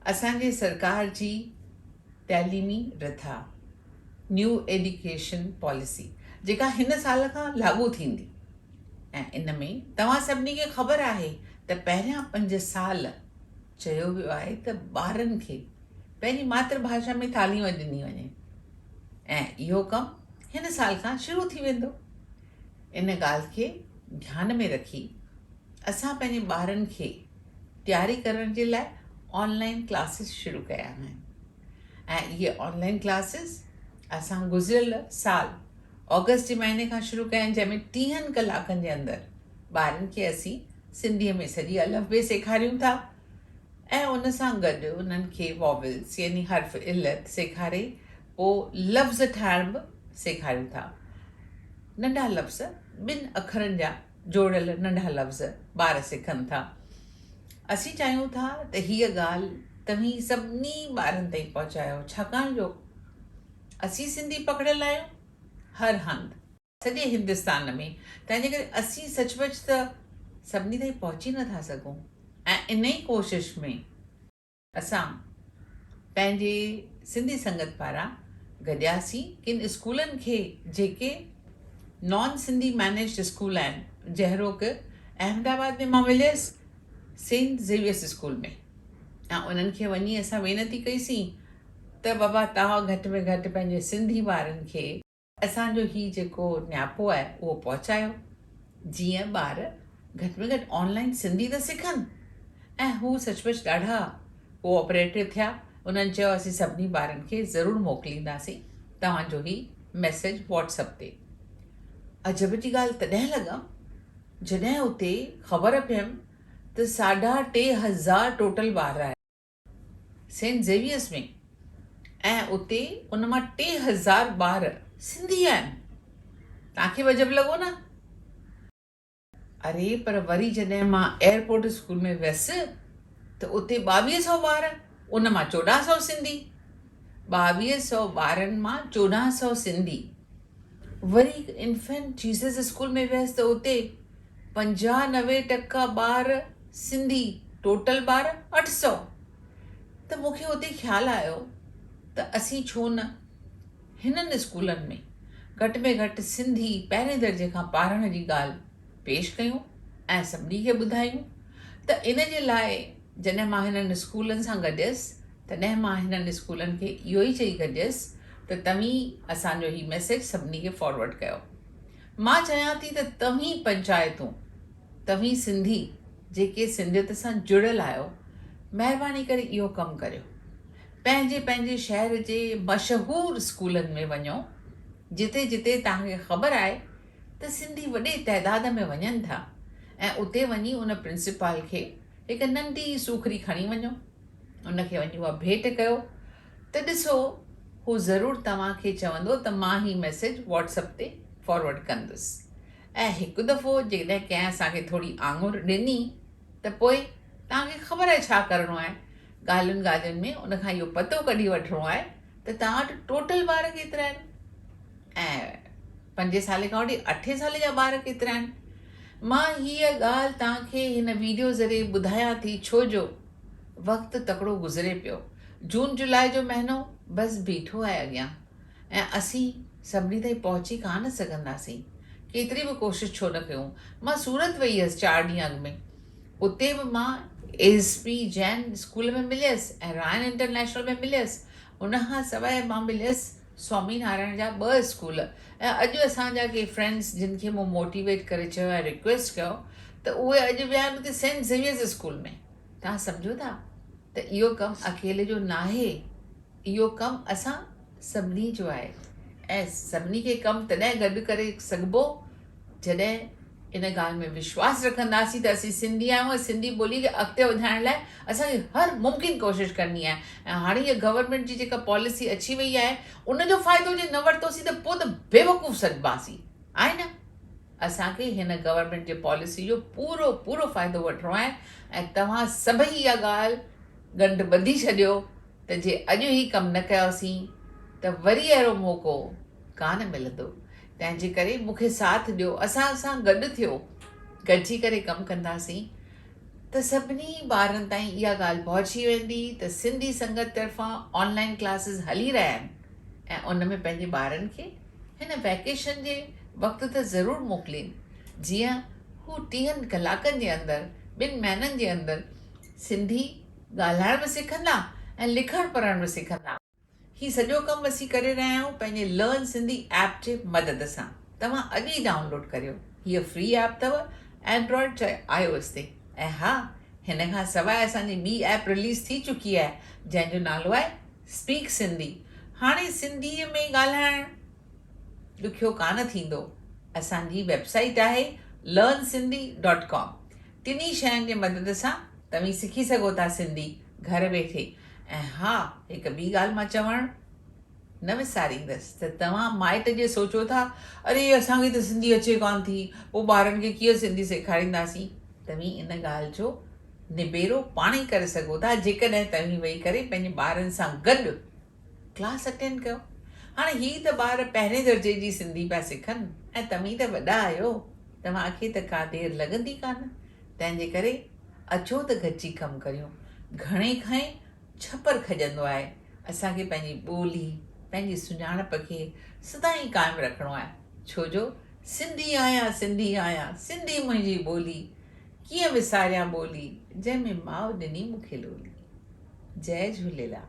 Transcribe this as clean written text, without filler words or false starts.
असांजे सरकार जी तइलीमी रिथा न्यू एजुकेशन पॉलिसी जेका हिन साल खां लागू थींदी ऐं इन में तव्हां सभिनी खे ख़बर आहे त पहिरियां 5 साल चयो वियो आहे त ॿारनि खे पंहिंजी मातृभाषा में तालीम ॾिनी वञे ऐं इहो कमु हिन साल खां शुरू थी वेंदो। इन ॻाल्हि खे ध्यान में रखी असां पंहिंजे ॿारनि खे तयारी करण जे लाइ ऑनलाइन क्लासिस शुरू कया आहिनि ऐं इहे ऑनलाइन क्लासिस असां गुज़िरियल साल ऑगस्ट जे महीने खां शुरू कया आहिनि, जंहिंमें 30 कलाकनि जे अंदरि ॿारनि खे असीं सिंधीअ में सॼी अलफ़ सेखारियूं था ऐं उन सां गॾु उन्हनि खे वॉवल्स यानी हर्फ़ इल्लत सेखारे पोइ लफ़्ज़ ठाहिण बि सेखारियूं था। नंढा लफ़्ज़ 2 अखरनि जा जोड़ियल नंढा लफ़्ज़ ॿार सिखनि था। असीं चाहियूं था त हीअ ॻाल्हि तव्हीं सभिनी ॿारनि ताईं पहुचायो, छाकाणि जो असीं सिंधी पकड़ियल आहियूं हर हंधि सॼे हिंदुस्तान में, तंहिंजे करे असीं सचमुच त सभिनी ताईं पहुची नथा सघूं ऐं इन ई कोशिश में असां पंहिंजे सिंधी संगत पारां गॾियासीं किन स्कूलनि खे जेके नॉन सिंधी मैनेज्ड स्कूल आहिनि, जहिड़ो कि अहमदाबाद में मां मिलियसि सेंट ज़ेवियर्स स्कूल में ऐं उन्हनि खे वञी असां वेनती कईसीं त बाबा तव्हां घटि में घटि पंहिंजे सिंधी ॿारनि खे असांजो हीउ जेको न्यापो आहे उहो पहुचायो, जीअं ॿार घटि में घटि ऑनलाइन सिंधी त सिखनि। ऐं हू सचमुच ॾाढा कोऑपरेटिव थिया। उन्हनि चयो असीं सभिनी ॿारनि खे ज़रूरु मोकिलींदासीं तव्हांजो ही मैसेज व्हाट्सएप ते। अजब जी ॻाल्हि तॾहिं लॻा जॾहिं उते ख़बर पियमि त 3500 टोटल ॿार आया सेंट ज़ेवियर्स में ऐं उते उन मां 3000 ॿार सिंधी आहिनि। तव्हांखे बि अजब लॻो न? अरे पर वरी जॾहिं मां एयरपोर्ट स्कूल में वियसि त उते 2200 ॿार, उन मां 1400 सिंधी। 2200 ॿारनि मां 1400 सिंधी। वरी इन्फेंट जीसस स्कूल में वियसि त उते 95% ॿार सिंधी, टोटल ॿार 800। त मूंखे उते ख़्यालु आयो त असीं छो न हिननि स्कूलनि में घटि में घटि सिंधी पहिरें दर्जे खां पाढ़ण जी ॻाल्हि पेश कयूं ऐं सभिनी खे ॿुधायूं। त इन जे लाइ जॾहिं मां हिननि स्कूलनि सां गॾियसि तॾहिं मां हिननि स्कूलनि खे इहो ई चई गॾियसि त तव्हीं असांजो ही मैसेज सभिनी खे फॉरवर्ड कयो। मां चाहियां थी त तव्हीं पंचायतूं, तव्हीं सिंधी जेके सिंधियत सां जुड़ियल आहियो, महिरबानी करे इहो कमु करियो। पंहिंजे पंहिंजे शहर जे मशहूरु स्कूलनि में वञो जिते जिते तव्हांखे ख़बर आहे त सिंधी वॾे तइदाद में वञनि था ऐं उते वञी उन प्रिंसिपल खे हिकु नंढी सूखड़ी खणी वञो, उनखे वञी उहा भेट कयो त ॾिसो हू ज़रूरु तव्हांखे चवंदो त मां ही मैसेज व्हाट्सएप ते फॉरवर्ड कंदुसि। ऐं हिकु दफ़ो जॾहिं कंहिं असांखे थोरी आङुर ॾिनी त पोइ तव्हांखे ख़बर आहे छा करिणो आहे। ॻाल्हियुनि ॻाल्हियुनि में उनखां इहो पतो कढी वठिणो आहे त तव्हां वटि टोटल ॿार केतिरा आहिनि ऐं 5 साले खां वठी 8 साले जा ॿार केतिरा आहिनि। मां हीअ ॻाल्हि तव्हांखे हिन वीडियो ज़रिए ॿुधायां थी छो जो वक़्तु तकिड़ो गुज़रे पियो। जून जुलाई जो महीनो बसि बीठो आहे अॻियां ऐं असीं सभिनी ताईं पहुची कान सघंदासीं केतिरी बि कोशिशि छो न कयूं। मां सूरत वई हुअसि 4 ॾींहं अॻु में, उते बि मां एसपी जैन स्कूल में मिलियसि ऐं रायन इंटरनेशनल में मिलियसि। उनखां सवाइ मां मिलियसि स्वामी नारायण जा 2 स्कूल ऐं अॼु असांजा के फ्रेंड्स जिन खे मूं मोटिवेट करे चयो ऐं रिक्वेस्ट कयो त उहे अॼु विया आहिनि उते सेंट ज़ेवियर्स स्कूल में। तव्हां सम्झो था त इहो कमु अकेले जो न आहे, इहो कमु असां सभिनी जो आहे ऐं सभिनी खे कमु तॾहिं गॾु करे सघिबो जॾहिं इन ॻाल्हि में विश्वास रखंदासीं त असीं सिंधी आहियूं ऐं सिंधी ॿोली खे अॻिते वधाइण लाइ असांखे हर मुमकिन कोशिशि करणी आहे। ऐं हाणे इहा गवर्नमेंट जी जेका पॉलिसी अची वई आहे उनजो फ़ाइदो जे न वरितोसीं त पोइ त बेवकूफ़ सॾिबासीं, आहे न? असांखे हिन गवर्नमेंट जे पॉलिसी जो पूरो पूरो फ़ाइदो वठिणो आहे ऐं तव्हां सभई इहा ॻाल्हि गंढ ॿधी छॾियो त जे अॼु ई कमु न कयोसीं त वरी अहिड़ो मौक़ो कान मिलंदो। तंहिंजे करे मूंखे साथ ॾियो, असां सां गॾु थियो, गॾिजी करे कमु कंदासीं त सभिनी ॿारनि ताईं इहा ॻाल्हि पहुची वेंदी त सिंधी संगत तरफ़ां ऑनलाइन क्लासिस हली रहिया आहिनि ऐं उन में पंहिंजे ॿारनि खे हिन वैकेशन जे वक़्तु त ज़रूरु मोकिलीनि जीअं हू 30 कलाकनि जे अंदरि 2 महीननि जे अंदरि सिंधी ॻाल्हाइण बि सिखंदा ऐं लिखणु पढ़णु बि सिखंदा। ही सॼो कमु असीं करे रहिया आहियूं पंहिंजे लर्न सिंधी ऐप जे मदद सां। तव्हां अॼु ई डाउनलोड करियो। हीअ फ्री ऐप अथव एंड्रॉइड चाहे iOS ते। ऐं हा, हिन खां सवाइ असांजी ॿी ऐप रिलीज़ थी चुकी आहे जंहिंजो नालो आहे स्पीक सिंधी। हाणे सिंधीअ में ॻाल्हाइणु ॾुखियो कान थींदो। असांजी वेबसाइट आहे learnSindhi.com। टिनी शयुनि जे मदद सां तव्हीं सिखी सघो था सिंधी घर वेठे। ऐं हा, हिकु ॿी ॻाल्हि मां चवणु न विसारींदसि त तव्हां माइट जे सोचो था अरे असांखे त सिंधी अचे कान थी, पोइ ॿारनि खे कीअं सिंधी सेखारींदासीं। तव्हीं इन ॻाल्हि जो निबेरो पाण ई करे सघो था जेकॾहिं तव्हीं वेही करे पंहिंजे ॿारनि सां गॾु क्लास अटेंड कयो। हाणे हीअ त ॿार पहिरें दर्जे जी सिंधी पिया सिखनि ऐं तव्हीं त वॾा आहियो, तव्हांखे त का देरि लॻंदी कान। तंहिंजे करे अचो त गॾिजी कमु करियूं। घणे खां छपर खजंदो आहे। असांखे पंहिंजी ॿोली पंहिंजी सुञाणप खे सदाईं क़ाइमु रखिणो आहे। छो जो सिंधी आहियां सिंधी आहियां सिंधी मुंहिंजी ॿोली, कीअं विसारियां ॿोली जंहिंमें माउ ॾिनी मूंखे लोली। जय झूलेलाल।